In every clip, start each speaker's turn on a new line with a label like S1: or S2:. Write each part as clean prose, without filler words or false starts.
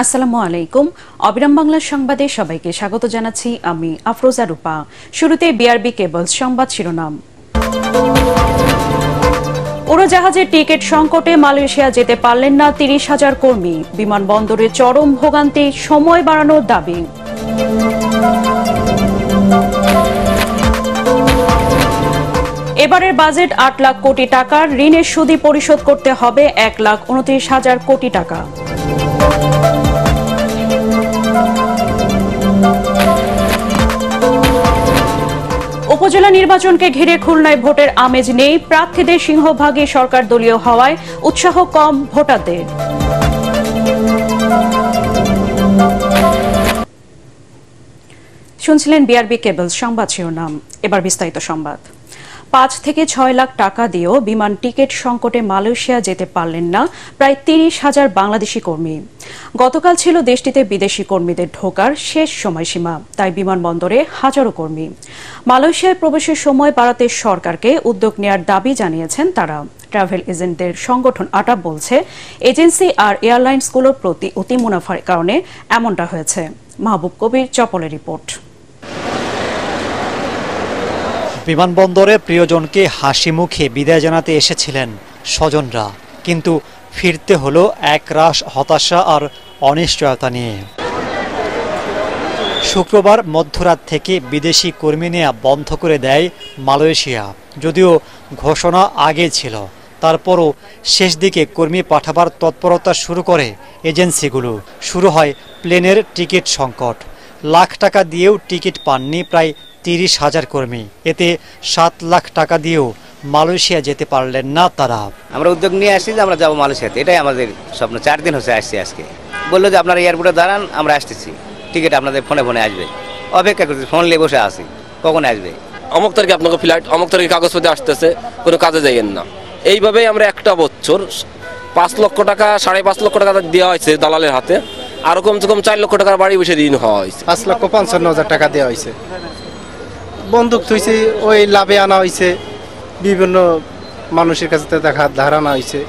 S1: আসসালামু আলাইকুম। অবিরাম বাংলা সংবাদে সবাইকে স্বাগত জানাচ্ছি আমি আফরোজা রূপা। শুরুতে বিআরবি কেবলস সংবাদ শিরোনাম। উড়োজাহাজের টিকিট সংকটে মালয়েশিয়া যেতে পারলেন না ৩০,০০০ কর্মী। বিমানবন্দরে চরম ভোগান্তি, সময় বাড়ানোর দাবি। এবারের বাজেট ৮ লাখ কোটি টাকার, ঋণের সুদই পরিশোধ করতে হবে ১,২৯,০০০ কোটি টাকা। উপজেলা নির্বাচনকে ঘিরে খুলনায় ভোটের আমেজ নেই। প্রার্থীদের সিংহভাগই সরকার দলীয় হওয়ায় উৎসাহ কম ভোটারদের। শুনছিলেন বিআরবি কেবলস সংবাদ শিরোনাম। এবার বিস্তারিত সংবাদ। ৫ থেকে ৬ লাখ টাকা দিয়েও বিমান টিকিট সংকটে মালয়েশিয়া যেতে পারলেন না প্রায় ৩০,০০০ বাংলাদেশি কর্মী। গতকাল ছিল দেশটিতে বিদেশি কর্মীদের ঢোকার শেষ সময়সীমা, তাই বিমানবন্দরে হাজারো কর্মী। মালয়েশিয়ায় প্রবেশের সময় বাড়াতে সরকারকে উদ্যোগ নেয়ার দাবি জানিয়েছেন তারা। ট্রাভেল এজেন্টদের সংগঠন আটাব বলছে, এজেন্সি আর এয়ারলাইন্সগুলোর প্রতি অতি মুনাফার কারণে এমনটা হয়েছে। মাহবুব কবির চপলের রিপোর্ট।
S2: বিমানবন্দরে প্রিয়জনকে হাসি মুখে বিদায় জানাতে এসেছিলেন স্বজনরা, কিন্তু ফিরতে হলো একরাশ হতাশা আর অনিশ্চয়তা নিয়ে। শুক্রবার মধ্যরাত থেকে বিদেশি কর্মী নেওয়া বন্ধ করে দেয় মালয়েশিয়া। যদিও ঘোষণা আগে ছিল, তারপরও শেষ দিকে কর্মী পাঠাবার তৎপরতা শুরু করে এজেন্সিগুলো। শুরু হয় প্লেনের টিকিট সংকট। লাখ টাকা দিয়েও টিকিট পাননি প্রায় ৩০,০০০ কর্মী। এতে ৭ লাখ টাকা দিয়েও মালয়েশিয়া যেতে পারলেন না তারা।
S3: আমরা উদ্যোগ নিয়ে আসছি যে আমরা যাবো মালয়েশিয়াতে, এটাই আমাদের স্বপ্ন। 4 দিন হচ্ছে আসছি। আজকে বললো যে আপনারা এয়ারপোর্টে দাঁড়ান, আমরা আসতেছি, টিকিট আপনাদের ফোনে ফোনে আসবে। অপেক্ষা করছি, ফোন নিয়ে বসে আছি, কখন আসবে।
S4: অমুক তারিখে আপনাকে ফ্লাইট, অমুক তারিখে কাগজপত্র আসতেছে, কোনো কাজে যাইয়েন না। এইভাবেই আমরা একটা বছর ৫ লক্ষ টাকা, ৫.৫ লক্ষ টাকা দেওয়া হয়েছে দালালের হাতে। আরো কমসে কম ৪ লক্ষ টাকার বাড়ি বসে ঋণ হওয়া হয়েছে।
S5: ৫,৫৫,০০০ টাকা দেওয়া হয়েছে। বন্দুক থুইছে, ওই লাভে আনা হয়েছে, বিভিন্ন মানুষের কাছে ধার আনা হয়েছে।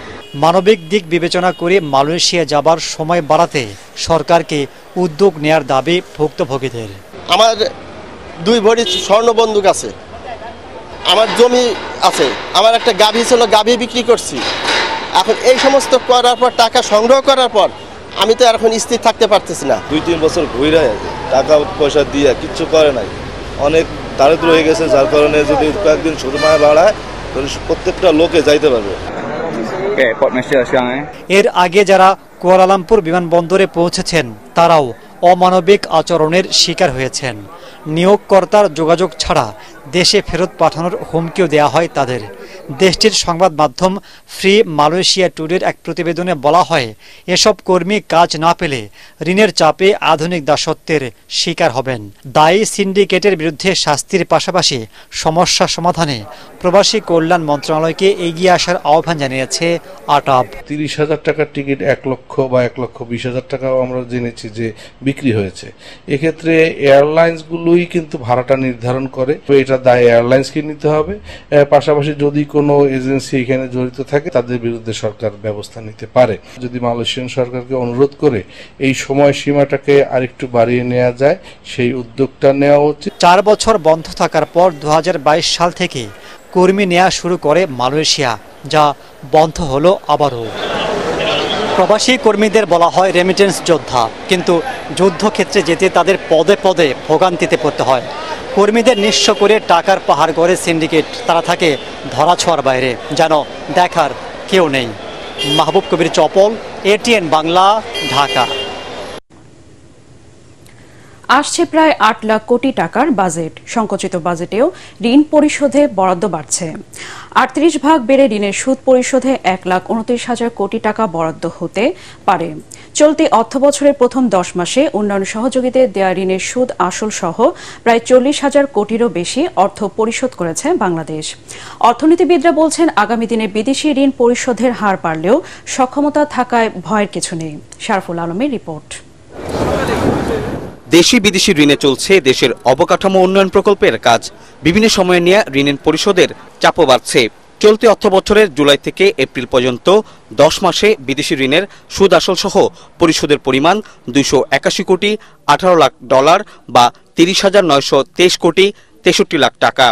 S2: মানবিক দিক বিবেচনা করে মালয়েশিয়া যাবার সময় বাড়াতে সরকারকে উদ্যোগ নেয়ার দাবি ভুক্তভোগীদের।
S6: আমার 2 ভরি স্বর্ণ বন্দুক আছে, আমার জমি আছে, আমার একটা গাভী ছিল, গাভী বিক্রি করছি। এখন এই সমস্ত করার পর, টাকা সংগ্রহ করার পর আমি তো এখন স্থির থাকতে পারতেছি না।
S7: 2-3 বছর ঘুরে টাকা পয়সা দিয়ে কিচ্ছু করে নাই, অনেক দারিদ্র হয়ে গেছে। যার কারণে যদি কয়েকদিন সুরমায় বাড়ায়, প্রত্যেকটা লোকে যাইতে পারবে।
S2: এর আগে যারা কুয়ালালামপুর বিমানবন্দরে পৌঁছেছেন তারাও অমানবিক আচরণের শিকার হয়েছেন। নিয়োগকর্তার যোগাযোগ ছাড়া দেশে ফেরত পাঠানোর হুমকিও দেওয়া হয় তাদের। দেশটির সংবাদ মাধ্যম ফ্রি মালয়েশিয়া টুডের এক প্রতিবেদনে বলা হয়, এসব কর্মী কাজ না পেলে ঋণের চাপে আধুনিক দাসত্বের শিকার হবেন। দায়ী সিন্ডিকেটের বিরুদ্ধে শাস্তির পাশাপাশি সমস্যা সমাধানে প্রবাসী কল্যাণ মন্ত্রণালয়কে এগিয়ে আসার আহ্বান জানিয়েছে আটাব।
S8: ৩০,০০০ টাকার টিকিট ১ লক্ষ বা ১,২০,০০০ টাকাও আমরা জেনেছি যে বিক্রি হয়েছে। এক্ষেত্রে এয়ারলাইন্সগুলোই কিন্তু ভাড়াটা নির্ধারণ করে, এটা দায় এয়ারলাইন্সকে নিতে হবে। পাশাপাশি যদি কোনো এজেন্সি এখানে জড়িত থাকে তাদের বিরুদ্ধে সরকার ব্যবস্থা নিতে পারে। যদি মালয়েশিয়ান সরকারকে অনুরোধ করে এই সময়সীমাটাকে আরেকটু বাড়িয়ে নেওয়া যায়, সেই উদ্যোগটা নেওয়া উচিত।
S2: 4 বছর বন্ধ থাকার পর ২০২২ সাল থেকে কর্মী নেওয়া শুরু করে মালয়েশিয়া, যা বন্ধ হলো আবারও। প্রবাসী কর্মীদের বলা হয় রেমিটেন্স যোদ্ধা, কিন্তু যুদ্ধক্ষেত্রে যেতে তাদের পদে পদে ভোগান্তিতে পড়তে হয়। কর্মীদের নিঃস্ব করে টাকার পাহাড় গড়ে সিন্ডিকেট, তারা থাকে ধরাছোঁয়ার বাইরে, যেন দেখার কেউ নেই। মাহবুব কবির চপল, এটিএন বাংলা, ঢাকা।
S1: আসছে প্রায় ৮ লাখ কোটি টাকার বাজেট। সংকুচিত বাজেটেও ঋণ পরিশোধে বরাদ্দ বাড়ছে। ৩৮ ভাগ বেড়ে ঋণের সুদ পরিশোধে ১,২৯,০০০ কোটি টাকা বরাদ্দ হতে পারে। চলতি অর্থবছরের প্রথম 10 মাসে উন্নয়ন সহযোগীদের দেয়া ঋণের সুদ আসল সহ প্রায় ৪০,০০০ কোটিরও বেশি অর্থ পরিশোধ করেছে বাংলাদেশ। অর্থনীতিবিদরা বলছেন, আগামী দিনে বিদেশি ঋণ পরিশোধের হার বাড়লেও সক্ষমতা থাকায় ভয়ের কিছু নেই। শারফুল আলমের রিপোর্ট।
S9: দেশি বিদেশি ঋণে চলছে দেশের অবকাঠামো উন্নয়ন প্রকল্পের কাজ। বিভিন্ন সময়ে নিয়ে ঋণের পরিশোধের চাপও বাড়ছে। চলতি অর্থবছরের জুলাই থেকে এপ্রিল পর্যন্ত 10 মাসে বিদেশি ঋণের সুদ আসল সহ পরিশোধের পরিমাণ 281 কোটি 18 লাখ ডলার বা 30,923 কোটি 63 লাখ টাকা।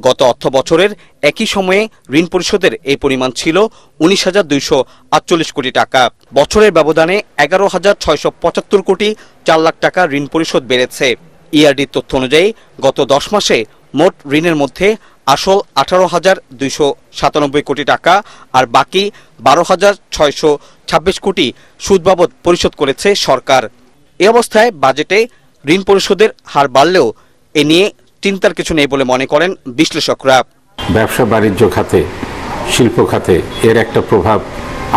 S9: গত অর্থবছরের একই সময়ে ঋণ পরিশোধের এই পরিমাণ ছিল 19,248 কোটি টাকা। বছরের ব্যবধানে 11,675 কোটি 4 লাখ টাকা ঋণ পরিশোধ বেড়েছে। ইআরডির তথ্য অনুযায়ী গত 10 মাসে মোট ঋণের মধ্যে আসল 18,297 কোটি টাকা আর বাকি 12,626 কোটি সুদ বাবদ পরিশোধ করেছে সরকার। এ অবস্থায় বাজেটে ঋণ পরিশোধের হার বাড়লেও এ নিয়ে চিন্তার কিছু নেই বলে মনে করেন বিশ্লেষকরা।
S10: ব্যবসা বাণিজ্য খাতে, শিল্প খাতে এর একটা প্রভাব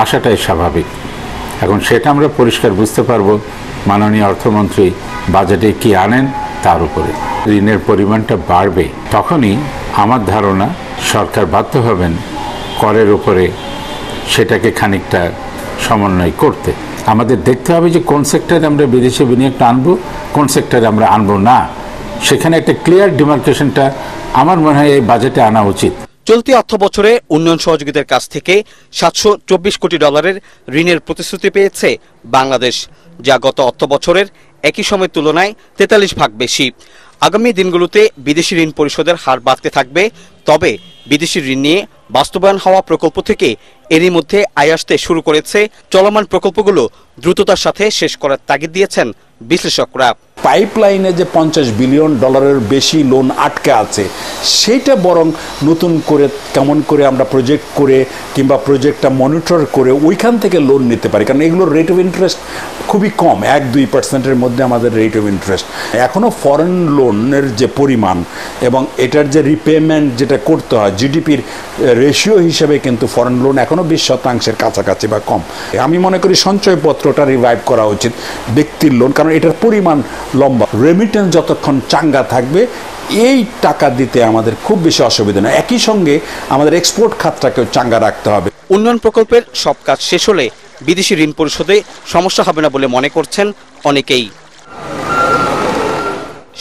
S10: আসাটাই স্বাভাবিক। এখন সেটা আমরা পরিষ্কার বুঝতে পারবো মাননীয় অর্থমন্ত্রী বাজেটে কি আনেন তার উপরে। ঋণের পরিমাণটা বাড়বে, তখনই আমার ধারণা সরকার বাধ্য হবেন করের উপরে সেটাকে খানিকটা সমন্বয় করতে। আমাদের দেখতে হবে যে কোন সেক্টরে আমরা বিদেশি বিনিয়োগটা আনবো, কোন সেক্টরে আমরা আনবো না। সেখানে একটা ক্লিয়ার ডিমার্কেশনটা আমার মনে হয় এই বাজেটে আনা উচিত।
S9: চলতি অর্থবছরে উন্নয়ন সহযোগিতার কাছ থেকে 724 কোটি ডলারের ঋণের প্রতিশ্রুতি পেয়েছে বাংলাদেশ, যা গত অর্থবছরের একই সময়ের তুলনায় 43 ভাগ বেশি। আগামী দিনগুলোতে বিদেশি ঋণ পরিশোধের হার বাড়তে থাকবে। তবে বিদেশি ঋণ নিয়ে বাস্তবায়ন হওয়া প্রকল্প থেকে এরই মধ্যে আয় আসতে শুরু করেছে। চলমান প্রকল্পগুলো দ্রুততার সাথে শেষ করার তাগিদ দিয়েছেন বিশ্লেষকরা।
S11: পাইপলাইনে যে 50 বিলিয়ন ডলারের বেশি লোন আটকে আছে, সেটা বরং নতুন করে কেমন করে আমরা প্রজেক্ট করে কিংবা প্রজেক্টটা মনিটর করে ওইখান থেকে লোন নিতে পারি। কারণ এগুলোর রেট অফ ইন্টারেস্ট খুবই কম, 1-2% মধ্যে আমাদের রেট অফ ইন্টারেস্ট। এখনও ফরেন লোনের যে পরিমাণ এবং এটার যে রিপেমেন্ট যেটা করতে হয় জিডিপির রেশিও হিসেবে কিন্তু ফরেন লোন এখনও 20% কাছাকাছি বা কম। আমি মনে করি সঞ্চয়পত্রটা রিভাইভ করা উচিত, ব্যক্তির লোন, কারণ এটার পরিমাণ লম্বা। রেমিটেন্স যতক্ষণ চাঙ্গা থাকবে এই টাকা দিতে আমাদের খুব বেশি অসুবিধা নেই। একই সঙ্গে আমাদের এক্সপোর্ট খাতটাকেও চাঙ্গা রাখতে হবে।
S9: উন্নয়ন প্রকল্পের সব কাজ শেষ হলে বিদেশি ঋণ পরিশোধে সমস্যা হবে না বলে মনে করছেন অনেকেই।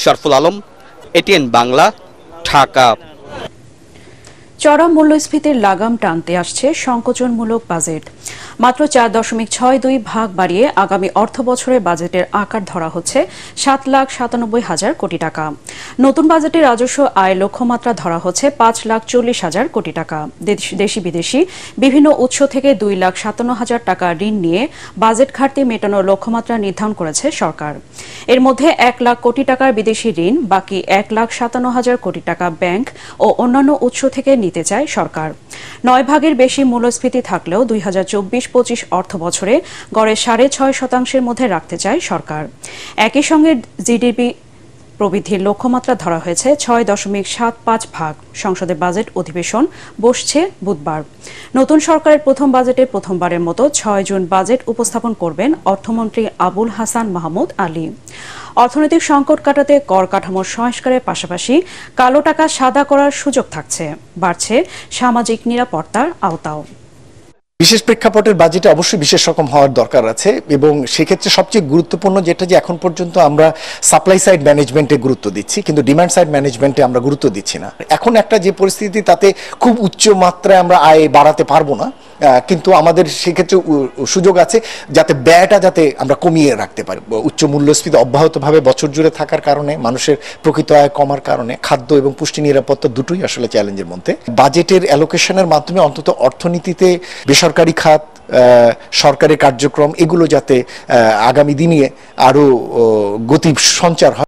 S9: শরফুল আলম, এটিএন বাংলা, ঢাকা।
S1: চরম মূল্যস্ফীতির লাগাম টানতে আসছে সংকোচনমূলক বাজেট। মাত্র 4.62 ভাগ বাড়িয়ে আগামী অর্থ বছরের বাজেটের আকার ধরা হচ্ছে 7,97,000 কোটি টাকা। নতুন বাজেটে রাজস্ব আয় লক্ষ্যমাত্রা ধরা হচ্ছে 5,40,000 কোটি টাকা। দেশি বিদেশি বিভিন্ন উৎস থেকে 2,57,000 টাকা ঋণ নিয়ে বাজেট ঘাটতি মেটানোর লক্ষ্যমাত্রা নির্ধারণ করেছে সরকার। এর মধ্যে 1 লাখ কোটি টাকার বিদেশি ঋণ, বাকি 1,57,000 কোটি টাকা ব্যাংক ও অন্যান্য উৎস থেকে নিতে চায় সরকার। 9 ভাগের বেশি মূল্যস্ফীতি থাকলেও 2024-25 অর্থ বছরে গড়ে 6.5% মধ্যে রাখতে চায় সরকার। একই সঙ্গে জিডিপি প্রবৃদ্ধির লক্ষ্যমাত্রা ধরা হয়েছে 6.75 ভাগ। সংসদে বাজেট অধিবেশন বসছে বুধবার। নতুন সরকারের প্রথম বাজেটে প্রথমবারের মতো 6 জুন বাজেট উপস্থাপন করবেন অর্থমন্ত্রী আবুল হাসান মাহমুদ আলী। অর্থনৈতিক সংকট কাটাতে কর কাঠামোর সংস্কারের পাশাপাশি কালো টাকা সাদা করার সুযোগ থাকছে। বাড়ছে সামাজিক নিরাপত্তার আওতাও।
S12: বিশেষ প্রেক্ষাপটের বাজেটে অবশ্যই বিশেষ রকম হওয়ার দরকার আছে এবং সেক্ষেত্রে সবচেয়ে গুরুত্বপূর্ণ যেটা যে এখন পর্যন্ত আমরা সাপ্লাই সাইড ম্যানেজমেন্টে গুরুত্ব দিচ্ছি, কিন্তু ডিমান্ড সাইড ম্যানেজমেন্টে আমরা গুরুত্ব দিচ্ছি না। এখন একটা যে পরিস্থিতি, তাতে খুব উচ্চ মাত্রায় আমরা আয় বাড়াতে পারবো না, কিন্তু আমাদের সেক্ষেত্রে সুযোগ আছে যাতে ব্যয়টা যাতে আমরা কমিয়ে রাখতে পারি। উচ্চ মূল্যস্ফীতি অব্যাহতভাবে বছর জুড়ে থাকার কারণে, মানুষের প্রকৃত আয় কমার কারণে খাদ্য এবং পুষ্টি নিরাপত্তা দুটোই আসলে চ্যালেঞ্জের মধ্যে। বাজেটের অ্যালোকেশনের মাধ্যমে অন্তত অর্থনীতিতে বেসরকারি খাত, সরকারি কার্যক্রম এগুলো যাতে আগামী দিনে আরো গতি সঞ্চার হয়।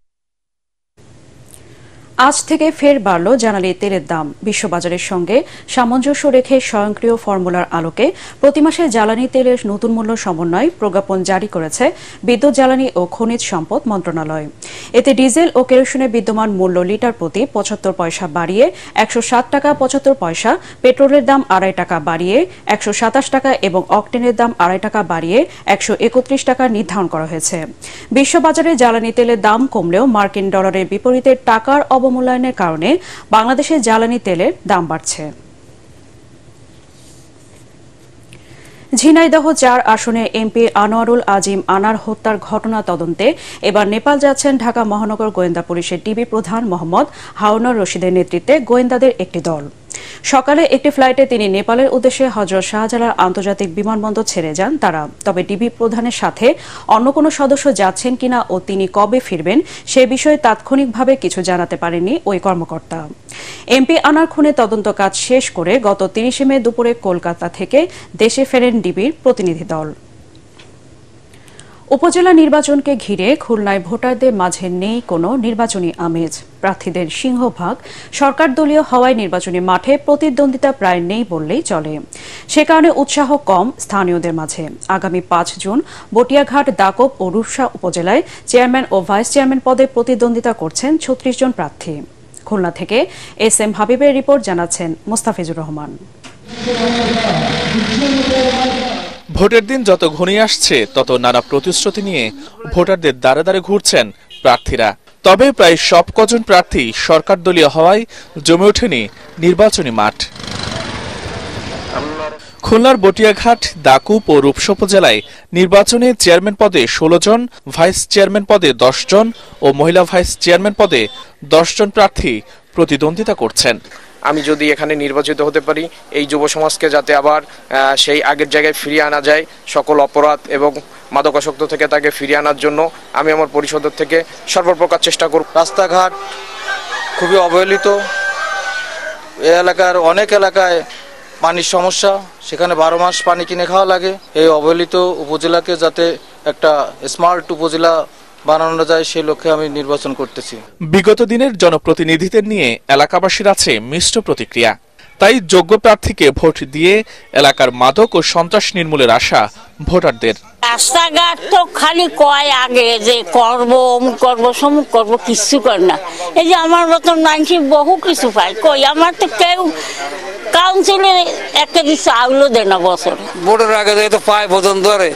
S1: আজ থেকে ফের বাড়ল জ্বালানি তেলের দাম। বিশ্ববাজারের সঙ্গে সামঞ্জস্য রেখে স্বয়ংক্রিয় ফর্মুলার আলোকে প্রতি মাসে জ্বালানি তেলের নতুন মূল্য সমন্বয় প্রজ্ঞাপন জারি করেছে বিদ্যুৎ, জ্বালানি ও খনিজ সম্পদ মন্ত্রণালয়। এতে ডিজেল ও কেরোসিনের বিদ্যমান মূল্য লিটার প্রতি 75 পয়সা বাড়িয়ে 107 টাকা 75 পয়সা, পেট্রোলের দাম 2.5 টাকা বাড়িয়ে 127 টাকা এবং অকটেনের দাম 2.5 টাকা বাড়িয়ে 131 টাকা নির্ধারণ করা হয়েছে। বিশ্ববাজারে জ্বালানি তেলের দাম কমলেও মার্কিন ডলারের বিপরীতে টাকার অবমূল্যায়নের কারণে বাংলাদেশের জ্বালানি তেলের দাম বাড়ছে। ঝিনাইদহ 4 আসনে এমপি আনোয়ারুল আজিম আনার হত্যার ঘটনা তদন্তে এবার নেপাল যাচ্ছেন ঢাকা মহানগর গোয়েন্দা পুলিশের ডিবি প্রধান মোহাম্মদ হারুনুর রশিদের নেতৃত্বে গোয়েন্দাদের একটি দল। সকালে একটি ফ্লাইটে তিনি নেপালের উদ্দেশ্যে হযরত শাহজালাল আন্তর্জাতিক বিমানবন্দর ছেড়ে যান তারা। তবে ডিবি প্রধানের সাথে অন্য কোনো সদস্য যাচ্ছেন কিনা ও তিনি কবে ফিরবেন সে বিষয়ে তাৎক্ষণিকভাবে কিছু জানাতে পারেননি ওই কর্মকর্তা। এমপি আনার খুনে তদন্ত কাজ শেষ করে গত ৩০ মে দুপুরে কলকাতা থেকে দেশে ফেরেন ডিবির প্রতিনিধি দল। উপজেলা নির্বাচনকে ঘিরে খুলনায় ভোটারদের মাঝে নেই কোনো নির্বাচনী আমেজ। প্রার্থীদের সিংহভাগ সরকার দলীয় হওয়ায় নির্বাচনী মাঠে প্রতিদ্বন্দ্বিতা প্রায় নেই বললেই চলে। সে কারণে উৎসাহ কম স্থানীয়দের মাঝে। আগামী ৫ জুন বটিয়াঘাট, দাকব ও রূপসা উপজেলায় চেয়ারম্যান ও ভাইস চেয়ারম্যান পদে প্রতিদ্বন্দ্বিতা করছেন ৩৬ জন প্রার্থী। খুলনা থেকে এস.এম. হাবিবের রিপোর্ট, জানাচ্ছেন মোস্তাফিজুর রহমান।
S13: ভোটের দিন যত ঘনিয়ে আসছে তত নানা প্রতিশ্রুতি নিয়ে ভোটারদের দ্বারে দ্বারে ঘুরছেন প্রার্থীরা। তবে প্রায় সব কজন প্রার্থী সরকার দলীয় হওয়ায় জমে ওঠেনি নির্বাচনী মাঠ। খুলনার বটিয়াঘাট, দাকুব ও রূপসা উপজেলায় নির্বাচনে চেয়ারম্যান পদে ১৬ জন, ভাইস চেয়ারম্যান পদে ১০ জন ও মহিলা ভাইস চেয়ারম্যান পদে ১০ জন প্রার্থী প্রতিদ্বন্দ্বিতা করছেন।
S14: আমি যদি এখানে নির্বাচিত হতে পারি, এই যুব সমাজকে যাতে আবার সেই আগের জায়গায় ফিরিয়ে আনা যায়, সকল অপরাধ এবং মাদকাসক্ত থেকে তাকে ফিরিয়ে আনার জন্য আমি আমার পরিষদের থেকে সর্বপ্রকার চেষ্টা করব।
S15: রাস্তাঘাট খুবই অবহেলিত, এই এলাকার অনেক এলাকায় পানির সমস্যা, সেখানে ১২ মাস পানি কিনে খাওয়া লাগে। এই অবহেলিত উপজেলাকে যাতে একটা স্মার্ট উপজেলা বানানো যায় সেই লক্ষ্যে আমি নির্বাচন করতেছি।
S13: বিগত দিনের জনপ্রতিনিধিদের নিয়ে এলাকাবাসীর আছে মিশ্র প্রতিক্রিয়া। তাই যোগ্য প্রার্থীকে ভোট দিয়ে এলাকার মাদক ও সন্ত্রাস নির্মূলের আশা ভোটারদের।
S16: রাস্তাঘাট তো খালি কয় আগে যে করব, অমুক করব, সমুক করব, কিছু করে না। এই যে আমার মতন মানুষ বহু কিছু পায়, কই আমার তো কেউ কাউন্সিলে একটা কিছু আউলো দেয় না বছর।
S17: ভোটের আগে তো পায় বোতন ধরে,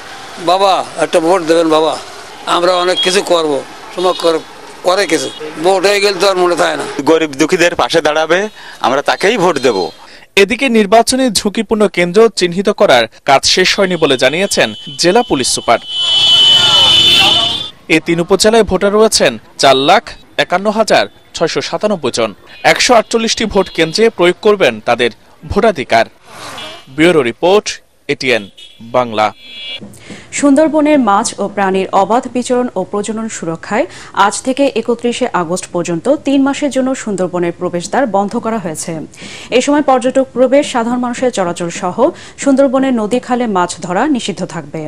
S17: বাবা একটা ভোট দেবেন বাবা, আমরা অনেক কিছু করবো, সময় করে কিছু ভোট হয়ে গেলে তো আর মনে থাকে না।
S18: গরিব দুঃখীদের পাশে দাঁড়াবে, আমরা তাকেই ভোট দেব।
S13: এদিকে নির্বাচনে ঝুঁকিপূর্ণ কেন্দ্র চিহ্নিত করার কাজ শেষ হয়নি বলে জানিয়েছেন জেলা পুলিশ সুপার। এই ৩ উপজেলায় ভোটার রয়েছেন ৪,৫১,৬৯৭ জন। ১৪৮টি ভোট কেন্দ্রে প্রয়োগ করবেন তাদের ভোটাধিকার। Bureau report, ATN Bangla.
S1: সুন্দরবনের মাছ ও প্রাণীর অবাধ বিচরণ ও প্রজনন সুরক্ষায় আজ থেকে ৩১ আগস্ট পর্যন্ত ৩ মাসের জন্য সুন্দরবনের প্রবেশদ্বার বন্ধ করা হয়েছে। এ সময় পর্যটক প্রবেশ, সাধারণ মানুষের চলাচল সহ সুন্দরবনের নদী খালে মাছ ধরা নিষিদ্ধ থাকবে।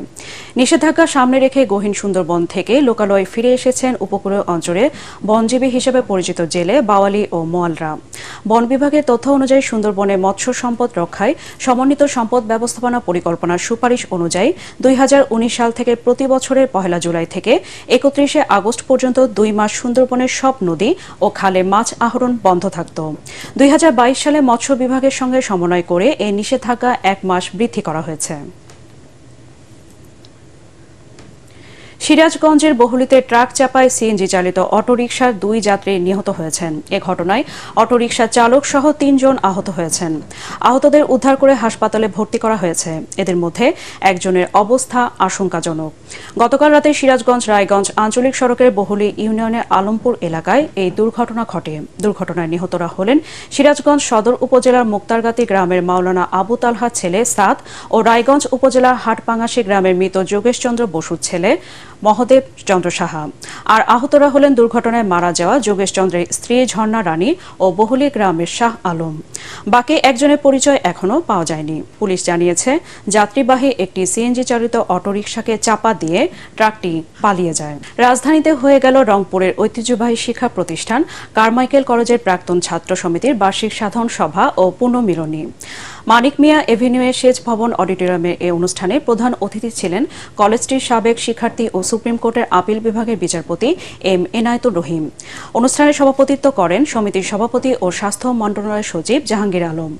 S1: নিষেধাজ্ঞা সামনে রেখে গহীন সুন্দরবন থেকে লোকালয়ে ফিরে এসেছেন উপকূলীয় অঞ্চলে বনজীবী হিসেবে পরিচিত জেলে, বাওয়ালি ও মোয়ালরা। বন বিভাগের তথ্য অনুযায়ী সুন্দরবনে মৎস্য সম্পদ রক্ষায় সমন্বিত সম্পদ ব্যবস্থাপনা পরিকল্পনার সুপারিশ অনুযায়ী ২০১৯ সাল থেকে প্রতি বছরের ১ জুলাই থেকে ৩১ আগস্ট পর্যন্ত ২ মাস সুন্দরবনের সব নদী ও খালে মাছ আহরণ বন্ধ থাকত। ২০২২ সালে মৎস্য বিভাগের সঙ্গে সমন্বয় করে এই নিষেধাজ্ঞা ১ মাস বৃদ্ধি করা হয়েছে। সিরাজগঞ্জের বহুলিতে ট্রাক চাপায় সিএনজি চালিত অটোরিকশার ২ যাত্রী নিহত হয়েছেন। এ ঘটনায় অটোরিকশা চালক সহ ৩ জন আহত হয়েছেন। আহতদের উদ্ধার করে হাসপাতালে ভর্তি করা হয়েছে। এদের মধ্যে একজনের অবস্থা আশঙ্কাজনক। গতকাল রাতে সিরাজগঞ্জ রায়গঞ্জ আঞ্চলিক সড়কের বহুলি ইউনিয়নের আলমপুর এলাকায় এই দুর্ঘটনা ঘটে। দুর্ঘটনায় নিহতরা হলেন সিরাজগঞ্জ সদর উপজেলার মুক্তারগাতি গ্রামের মাওলানা আবু তালহার ছেলে সাদ ও রায়গঞ্জ উপজেলার হাটপাঙ্গাশি গ্রামের মৃত যোগেশ চন্দ্র বসুর ছেলে মহদেব চন্দ্র সাহা। আর আহতরা হলেন দুর্ঘটনায় মারা যাওয়া যোগেশ চন্দ্রের স্ত্রী ঝর্ণা রানী ও বহুলি গ্রামের শাহ আলম। বাকি একজনের পরিচয় এখনও পাওয়া যায়নি। পুলিশ জানিয়েছে যাত্রীবাহী একটি সিএনজি চালিত অটোরিকশাকে চাপা দিয়ে ট্রাকটি পালিয়ে যায়। রাজধানীতে হয়ে গেল রংপুরের ঐতিহ্যবাহী শিক্ষা প্রতিষ্ঠান কারমাইকেল কলেজের প্রাক্তন ছাত্র সমিতির বার্ষিক সাধারণ সভা ও পুনর্মিলনী। মানিক মিয়া এভিনিউয়ে সেচ ভবন অডিটোরিয়ামের এই অনুষ্ঠানে প্রধান অতিথি ছিলেন কলেজটির সাবেক শিক্ষার্থী ও সুপ্রিম কোর্টের আপিল বিভাগের বিচারপতি এম এনায়েতুর রহিম। অনুষ্ঠানে সভাপতিত্ব করেন সমিতির সভাপতি ও স্বাস্থ্য মন্ত্রণালয়ের সচিব জাহাঙ্গীর আলম।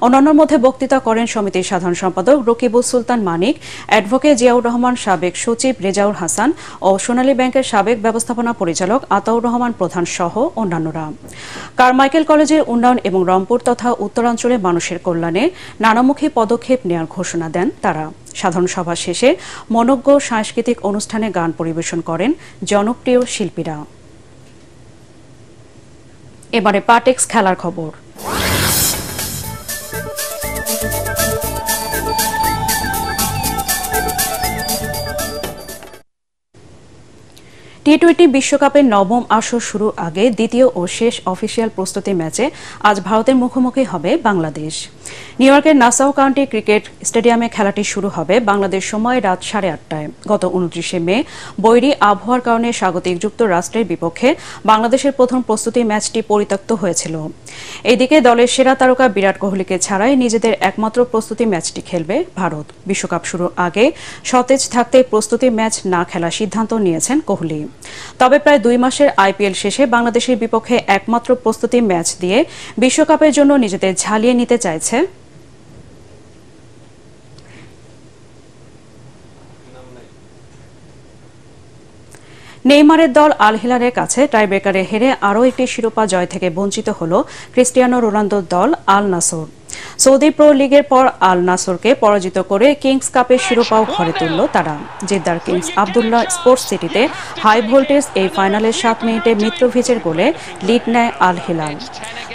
S1: অন্যান্যর মধ্যে বক্তৃতা করেন সমিতির সাধারণ সম্পাদক রকিবুল সুলতান মানিক, অ্যাডভোকেট জিয়াউর রহমান, সাবেক সচিব রেজাউল হাসান ও সোনালী ব্যাংকের সাবেক ব্যবস্থাপনা পরিচালক আতাউর রহমান প্রধান সহ অন্যান্যরা। কারমাইকেল কলেজের উন্নয়ন এবং রংপুর তথা উত্তরাঞ্চলের মানুষের কল্যাণে নানামুখী পদক্ষেপ নেওয়ার ঘোষণা দেন তারা। সাধারণ সভা শেষে মনোজ্ঞ সাংস্কৃতিক অনুষ্ঠানে গান পরিবেশন করেন জনপ্রিয় শিল্পীরা। এবারে পাটেক্স খেলার খবর। টি-20 বিশ্বকাপের নবম আসর শুরুর আগে দ্বিতীয় ও শেষ অফিসিয়াল প্রস্তুতি ম্যাচে আজ ভারতের মুখোমুখি হবে বাংলাদেশ। নিউ ইয়র্কের নাসাউ কাউন্টি ক্রিকেট স্টেডিয়ামে খেলাটি শুরু হবে বাংলাদেশ সময় রাত 8:30টায়। গত 29 মে বৈরী আবহাওয়ার কারণে স্বাগতিক যুক্তরাষ্ট্রের বিপক্ষে বাংলাদেশের প্রথম প্রস্তুতি ম্যাচটি পরিত্যক্ত হয়েছিল। এদিকে দলের সেরা তারকা বিরাট কোহলিকে ছাড়াই নিজেদের একমাত্র প্রস্তুতি ম্যাচটি খেলবে ভারত। বিশ্বকাপ শুরুর আগে সতেজ থাকতে প্রস্তুতি ম্যাচ না খেলার সিদ্ধান্ত নিয়েছেন কোহলি। তবে প্রায় 2 মাসের আইপিএল শেষে বাংলাদেশের বিপক্ষে একমাত্র প্রস্তুতি ম্যাচ দিয়ে বিশ্বকাপের জন্য নিজেদের ঝালিয়ে নিতে চাইছে নেইমারের দল আল হিলালের কাছে টাইব্রেকারে হেরে আরও একটি শিরোপা জয় থেকে বঞ্চিত হল ক্রিস্টিয়ানো রোনালদোর দল আল নাসর। সৌদি প্রো লিগের পর আল নাসরকে পরাজিত করে কিংস কাপের শিরোপাও ঘরে তুলল তারা। জেদ্দার কিংস আবদুল্লাহ স্পোর্টস সিটিতে হাই ভোল্টেজ এই ফাইনালের 7 মিনিটে মিত্রোভিচের গোলে লিড নেয় আল হিলাল।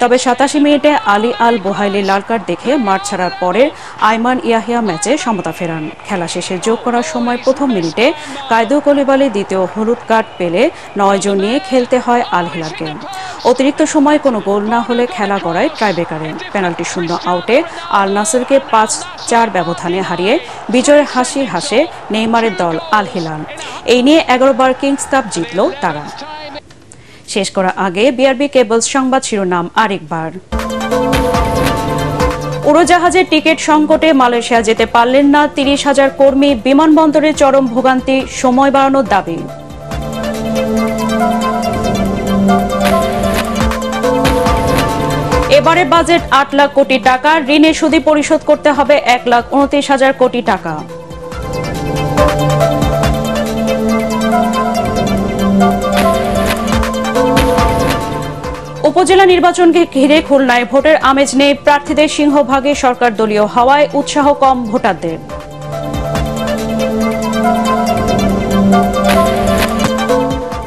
S1: তবে 87 মিনিটে আলী আল বোহাইলি লাল কার্ড দেখে মাঠ ছাড়ার পরে আইমান ইয়াহিয়া ম্যাচে সমতা ফেরান। খেলা শেষে যোগ করার সময় প্রথম মিনিটে কায়দু কলিবালি দ্বিতীয় হলুদ কার্ড পেলে 9 জন নিয়ে খেলতে হয় আল হিলালকে। অতিরিক্ত সময় কোনো গোল না হলে খেলা গড়ায় টাইব্রেকারে। পেনাল্টি শূন্য আউটে আল নাসরকে 5-4 ব্যবধানে হারিয়ে বিজয়ের হাসি হাসে নেইমারের দল আল হিলাল। এই নিয়ে 11 বার কিংস কাপ জিতল তারা। শেষ করার আগে বিআরবি কেবলস সংবাদ শিরোনাম আরেকবার। উড়োজাহাজের টিকিট সংকটে মালয়েশিয়া যেতে পারলেন না 30,000 কর্মী, বিমানবন্দরে চরম ভোগান্তি, সময় বাড়ানোর দাবি। এবারে বাজেট 8 লাখ কোটি টাকা, ঋণের সুদী পরিশোধ করতে হবে 1,29,000 কোটি টাকা। উপজেলা নির্বাচনকে ঘিরে খুলনায় ভোটের আমেজ নেই, প্রার্থীদের সিংহভাগে সরকার দলীয় হওয়ায় উৎসাহ কম ভোটারদের।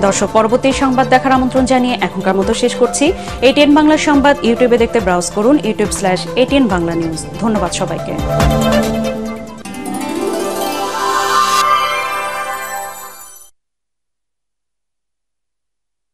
S1: দর্শক, পরবর্তী সংবাদ দেখার আমন্ত্রণ জানিয়ে এখনকার মতো শেষ করছি। ATN বাংলা সংবাদ ইউটিউবে দেখতে ব্রাউজ করুন youtube/ATN বাংলা নিউজ। ধন্যবাদ সবাইকে।